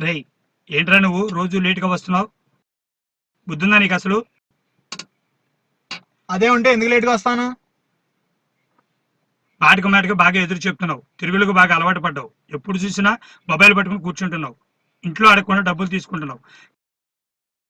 రేయ్, ఏంట్రా నువ్వు రోజు లేటుగా వస్తున్నావు? బుద్ధుందా నీకు అసలు? అదే ఉంటే ఎందుకు లేట్గా వస్తాను? మాటికి మాటికి బాగా ఎదురు చెప్తున్నావు. తిరుగులకు బాగా అలవాటు పడ్డావు. ఎప్పుడు చూసినా మొబైల్ పట్టుకుని కూర్చుంటున్నావు. ఇంట్లో అడగకుండా డబ్బులు తీసుకుంటున్నావు.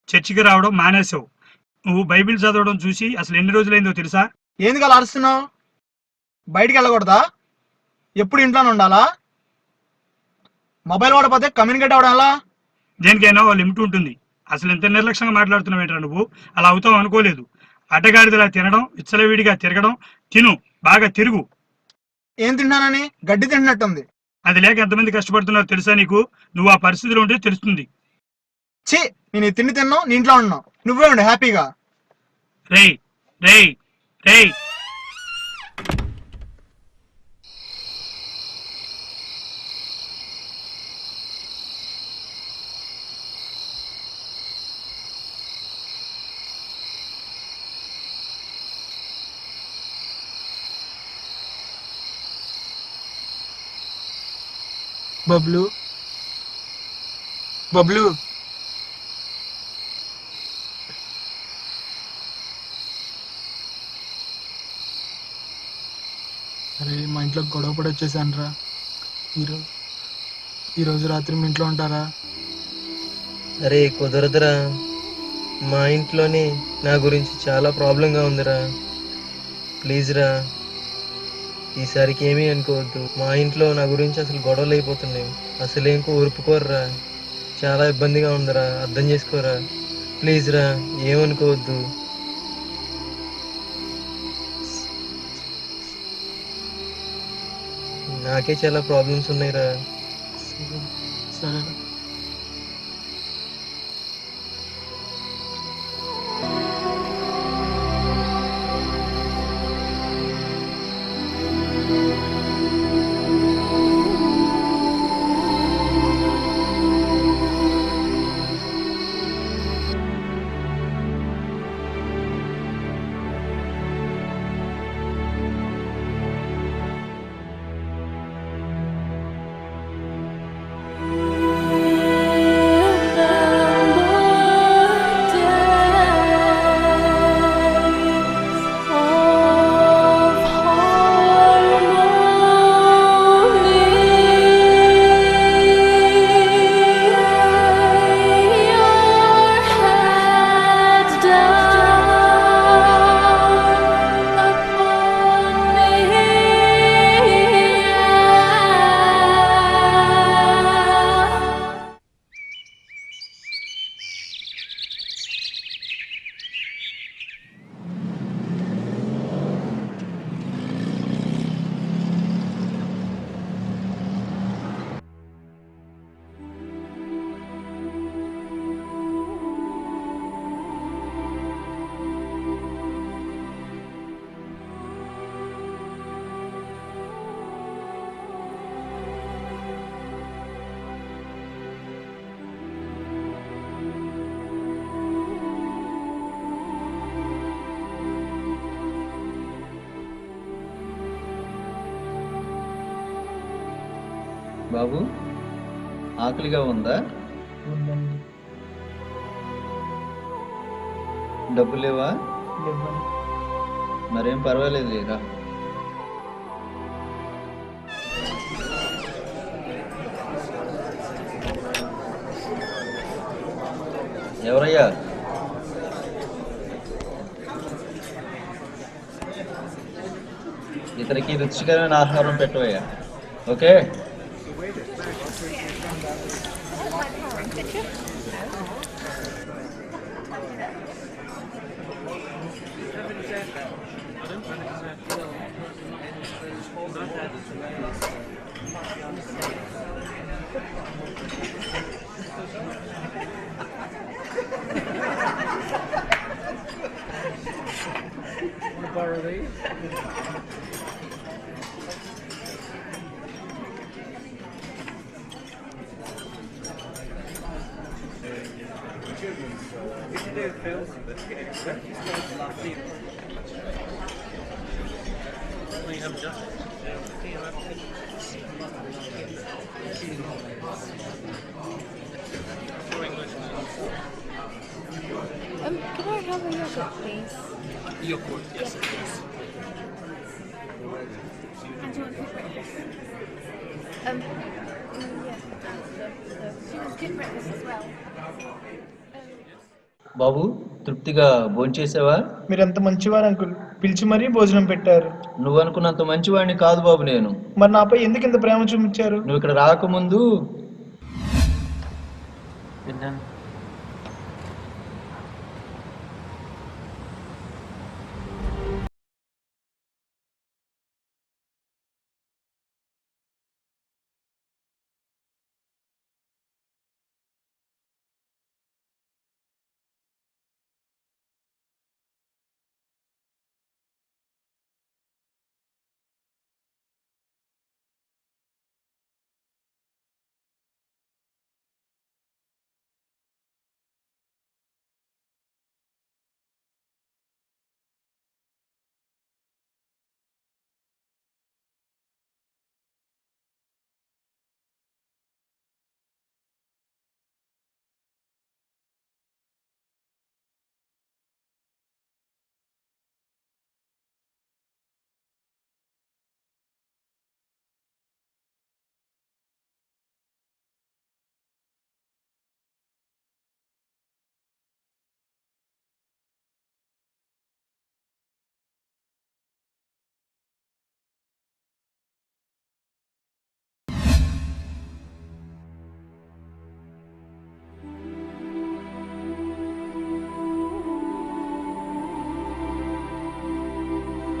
చర్చికి రావడం మానేసావు. నువ్వు బైబిల్ చదవడం చూసి అసలు ఎన్ని రోజులైందో తెలుసా? ఎందుకు అలా అరుస్తున్నావు? బయటికి వెళ్ళకూడదా? ఎప్పుడు ఇంట్లోనే ఉండాలా? మొబైల్ వాడపోతే కమ్యూనికేట్ అవ్వడం ఎలా? దేనికైనా ఓ లిమిట్ ఉంటుంది. అసలు ఎంత నిర్లక్ష్యంగా మాట్లాడుతున్నావు ఏంట్రా నువ్వు? అలా అవుతావు అనుకోలేదు. అడ్డగాడిదలా తినడం, విచ్చలవిడిగా తిరగడం. తిను, బాగా తిరుగు. ఏం తింటానని? గడ్డి తింటున్నట్టుంది. అది లేక ఎంతమంది కష్టపడుతున్నారో తెలుసా నీకు? నువ్వు ఆ పరిస్థితిలో ఉంటే తెలుస్తుంది. ఛీ, నేను ఈ తిండి తిన్నావు, నీ ఇంట్లో ఉన్నావు. నువ్వే ఉండు హ్యాపీగా. రేయ్ రేయ్ రేయ్ బబ్లు, బబ్లు, అరే మా ఇంట్లో గొడవ పడి వచ్చేసాను రా. ఈరోజు రాత్రి మీ ఇంట్లో ఉంటారా? అరే కుదరదురా, మా ఇంట్లోనే నా గురించి చాలా ప్రాబ్లంగా ఉందిరా. ప్లీజ్ రా, ఈసారికి ఏమీ అనుకోవద్దు. మా ఇంట్లో నా గురించి అసలు గొడవలు అయిపోతున్నాయి. అసలు ఇంకో ఊరుపుకోర్రా, చాలా ఇబ్బందిగా ఉందిరా, అర్థం చేసుకోరా. ప్లీజ్ రా, ఏమనుకోవద్దు. నాకే చాలా ప్రాబ్లమ్స్ ఉన్నాయిరా. సరే. బాబు, ఆకలిగా ఉందా? ఉందండి. డబ్బులు లేవా? లేవండి. మరేం పర్వాలేదు లేరా. ఎవరయ్యా? ఇతనికి రుచికరమైన ఆహారం పెట్టవయ్యా. Okay. Can I have a yogurt, please? Yogurt, yes. Yes, and do you want quick breakfast? Yeah. Do you want quick breakfast as well? బాబు, తృప్తిగా భోంచేసావా? మీరెంత మంచివారు అంకుల్, పిలిచి మరీ భోజనం పెట్టారు. నువ్వు అనుకున్నంత మంచివాడిని కాదు బాబు నేను. మరి నాపై ఎందుకు ఇంత ప్రేమ చూపించారు? నువ్వు ఇక్కడ రాకముందు విన్నాను.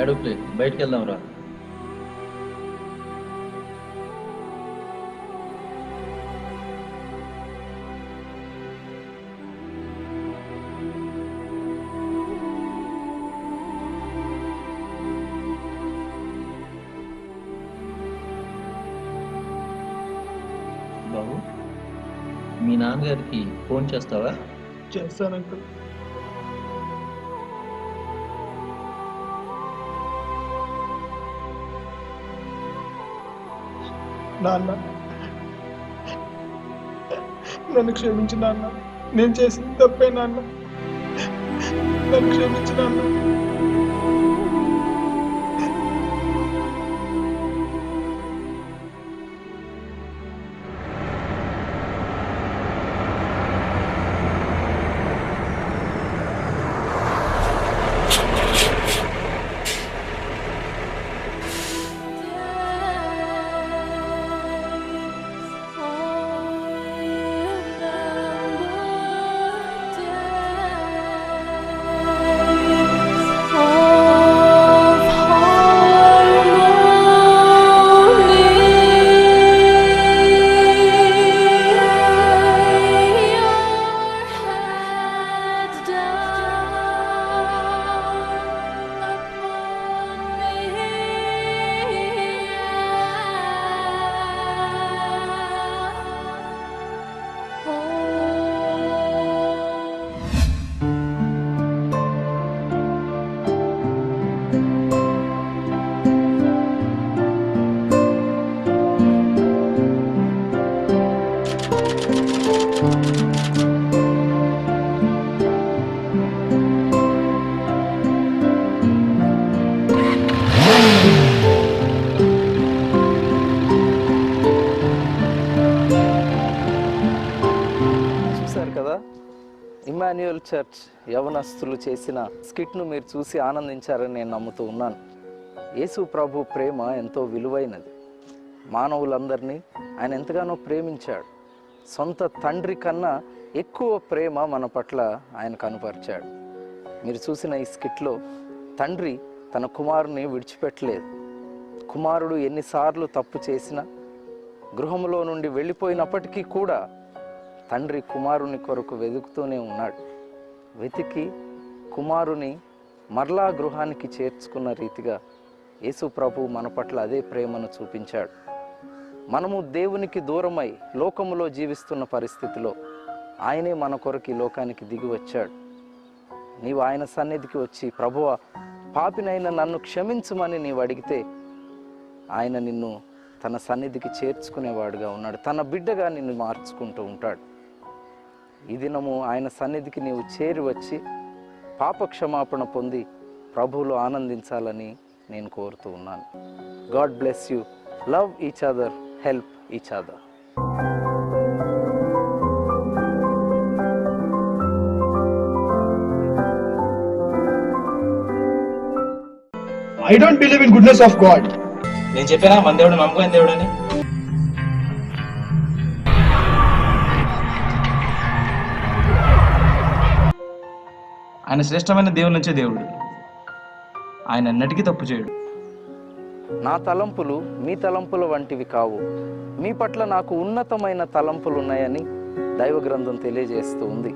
ఏడుపులే, బయటికి వెళ్దాం రా. బాబు, మీ నాన్నగారికి ఫోన్ చేస్తావా? చేస్తాను అంకుల్. నాన్న, నన్ను క్షమించు నాన్న. నేను చేసింది తప్పే నాన్న. నన్ను క్షమించు నాన్న. చర్చ్ యవనస్తులు చేసిన స్కిట్ను మీరు చూసి ఆనందించారని నేను నమ్ముతూ ఉన్నాను. యేసు ప్రభు ప్రేమ ఎంతో విలువైనది. మానవులందరినీ ఆయన ఎంతగానో ప్రేమించాడు. సొంత తండ్రి కన్నా ఎక్కువ ప్రేమ మన పట్ల ఆయన కనుపరిచాడు. మీరు చూసిన ఈ స్కిట్లో తండ్రి తన కుమారుని విడిచిపెట్టలేదు. కుమారుడు ఎన్నిసార్లు తప్పు చేసినా, గృహంలో నుండి వెళ్ళిపోయినప్పటికీ కూడా తండ్రి కుమారుని కొరకు వెతుకుతూనే ఉన్నాడు. వెతికి కుమారుని మరలా గృహానికి చేర్చుకున్న రీతిగా యేసు ప్రభు మన పట్ల అదే ప్రేమను చూపించాడు. మనము దేవునికి దూరమై లోకములో జీవిస్తున్న పరిస్థితిలో ఆయనే మన కొరకు ఈ లోకానికి దిగి వచ్చాడు. నీవు ఆయన సన్నిధికి వచ్చి, ప్రభువా పాపినైన నన్ను క్షమించమని నీవు అడిగితే ఆయన నిన్ను తన సన్నిధికి చేర్చుకునేవాడుగా ఉన్నాడు. తన బిడ్డగా నిన్ను మార్చుకుంటూ ఉంటాడు. ఈ దినము ఆయన సన్నిధికి నీవు చేరి వచ్చి పాప క్షమాపణ పొంది ప్రభువులో ఆనందించాలని నేను కోరుతూ ఉన్నాను. God bless you. Love each other, help each other. I don't believe in goodness of God. నేను చెప్పానా మన దేవుడు నమ్మకమైన దేవుడు అని? ఆయన శ్రేష్టమైన దేవుడి నుంచే దేవుడు. ఆయన అన్నిటికీ తప్పు చేయడు. నా తలంపులు మీ తలంపుల వంటివి కావు, మీ పట్ల నాకు ఉన్నతమైన తలంపులు ఉన్నాయని దైవ గ్రంథం తెలియజేస్తూ ఉంది.